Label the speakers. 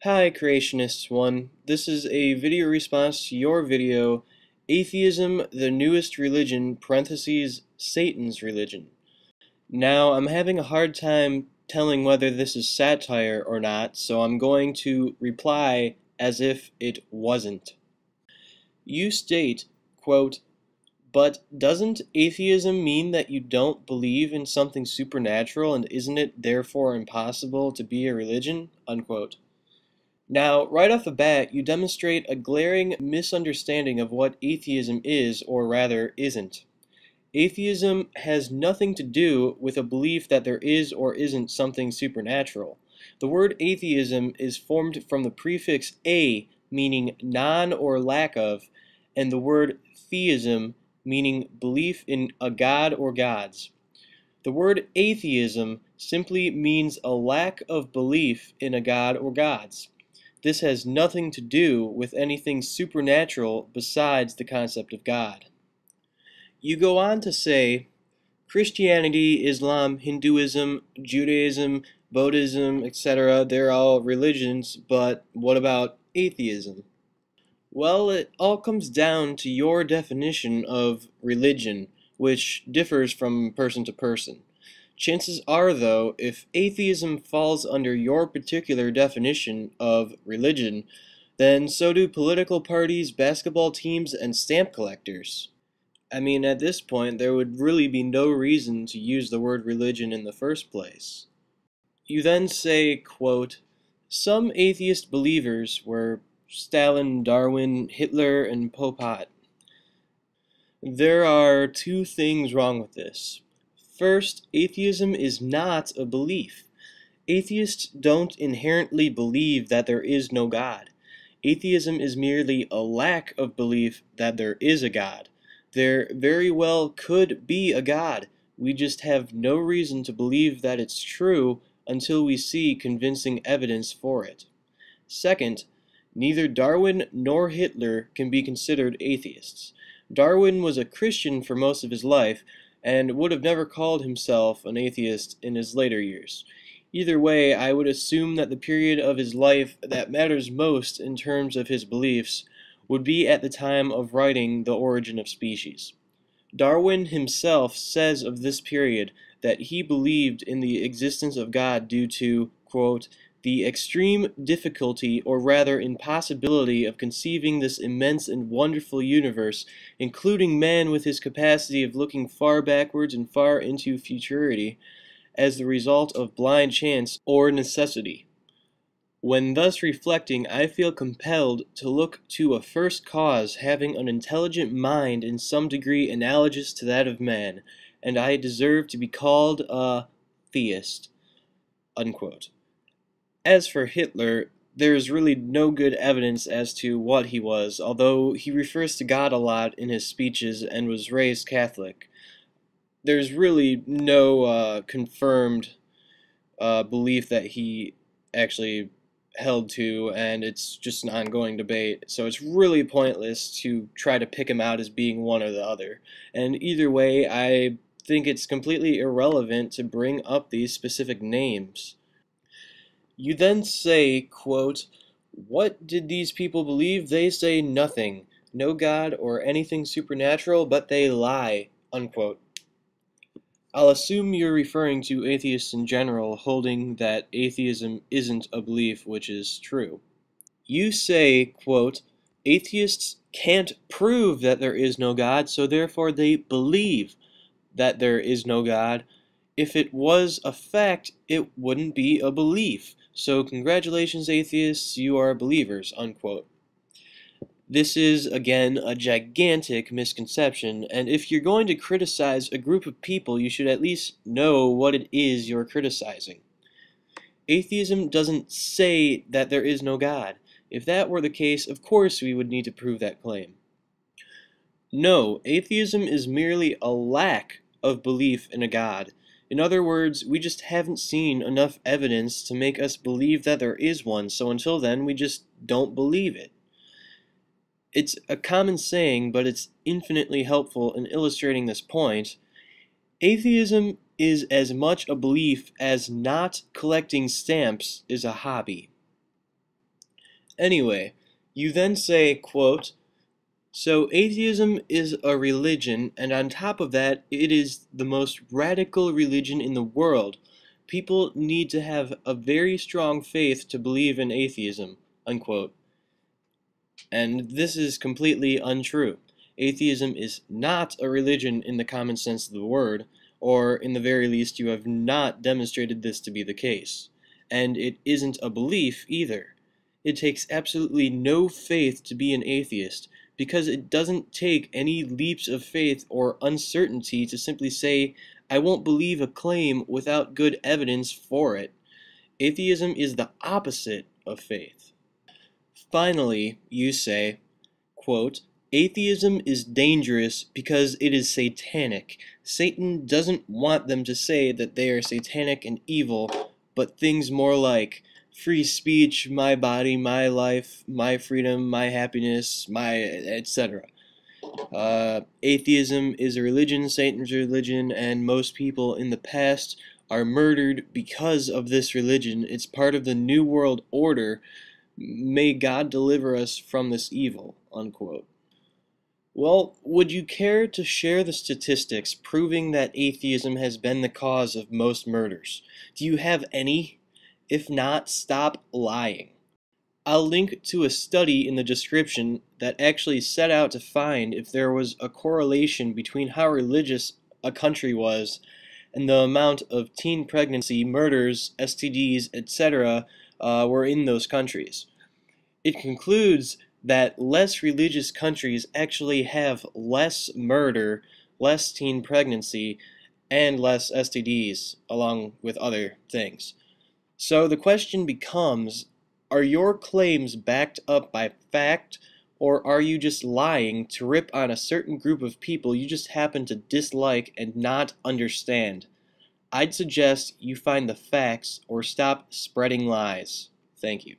Speaker 1: Hi Creationists 1, this is a video response to your video, Atheism, the Newest Religion, parentheses, Satan's Religion. Now, I'm having a hard time telling whether this is satire or not, so I'm going to reply as if it wasn't. You state, quote, "But doesn't atheism mean that you don't believe in something supernatural, and isn't it therefore impossible to be a religion?" Unquote. Now, right off the bat, you demonstrate a glaring misunderstanding of what atheism is, or rather, isn't. Atheism has nothing to do with a belief that there is or isn't something supernatural. The word atheism is formed from the prefix a, meaning non or lack of, and the word theism, meaning belief in a god or gods. The word atheism simply means a lack of belief in a god or gods. This has nothing to do with anything supernatural besides the concept of God. You go on to say, Christianity, Islam, Hinduism, Judaism, Buddhism, etc., they're all religions, but what about atheism? Well, it all comes down to your definition of religion, which differs from person to person. Chances are, though, if atheism falls under your particular definition of religion, then so do political parties, basketball teams, and stamp collectors. I mean, at this point, there would really be no reason to use the word religion in the first place. You then say, quote, "Some atheist believers were Stalin, Darwin, Hitler, and Pol Pot." There are two things wrong with this. First, atheism is not a belief. Atheists don't inherently believe that there is no God. Atheism is merely a lack of belief that there is a God. There very well could be a God. We just have no reason to believe that it's true until we see convincing evidence for it. Second, neither Darwin nor Hitler can be considered atheists. Darwin was a Christian for most of his life, and would have never called himself an atheist in his later years. Either way, I would assume that the period of his life that matters most in terms of his beliefs would be at the time of writing The Origin of Species. Darwin himself says of this period that he believed in the existence of God due to, quote, "the extreme difficulty, or rather impossibility, of conceiving this immense and wonderful universe, including man with his capacity of looking far backwards and far into futurity, as the result of blind chance or necessity. When thus reflecting, I feel compelled to look to a first cause having an intelligent mind in some degree analogous to that of man, and I deserve to be called a theist." Unquote. As for Hitler, there is really no good evidence as to what he was, although he refers to God a lot in his speeches and was raised Catholic. There's really no confirmed belief that he actually held to, and it's just an ongoing debate, so it's really pointless to try to pick him out as being one or the other. And either way, I think it's completely irrelevant to bring up these specific names. You then say, quote, "What did these people believe? They say nothing. No God or anything supernatural, but they lie." Unquote. I'll assume you're referring to atheists in general, holding that atheism isn't a belief, which is true. You say, quote, "Atheists can't prove that there is no God, so therefore they believe that there is no God. If it was a fact, it wouldn't be a belief. So congratulations, atheists, you are believers." Unquote. This is, again, a gigantic misconception, and if you're going to criticize a group of people, you should at least know what it is you're criticizing. Atheism doesn't say that there is no God. If that were the case, of course we would need to prove that claim. No, atheism is merely a lack of belief in a God. In other words, we just haven't seen enough evidence to make us believe that there is one, so until then we just don't believe it. It's a common saying, but it's infinitely helpful in illustrating this point. Atheism is as much a belief as not collecting stamps is a hobby. Anyway, you then say, quote, "So atheism is a religion, and on top of that, it is the most radical religion in the world. People need to have a very strong faith to believe in atheism," unquote. And this is completely untrue. Atheism is not a religion in the common sense of the word, or in the very least you have not demonstrated this to be the case. And it isn't a belief either. It takes absolutely no faith to be an atheist, because it doesn't take any leaps of faith or uncertainty to simply say, "I won't believe a claim without good evidence for it." Atheism is the opposite of faith. Finally, you say, quote, "Atheism is dangerous because it is satanic. Satan doesn't want them to say that they are satanic and evil, but things more like free speech, my body, my life, my freedom, my happiness, my etc. Atheism is a religion, Satan's religion, and most people in the past are murdered because of this religion. It's part of the New World Order. May God deliver us from this evil," unquote. Well, would you care to share the statistics proving that atheism has been the cause of most murders? Do you have any? If not, stop lying. I'll link to a study in the description that actually set out to find if there was a correlation between how religious a country was and the amount of teen pregnancy, murders, STDs, etc. Were in those countries. It concludes that less religious countries actually have less murder, less teen pregnancy, and less STDs, along with other things. So the question becomes, are your claims backed up by fact, or are you just lying to rip on a certain group of people you just happen to dislike and not understand? I'd suggest you find the facts or stop spreading lies. Thank you.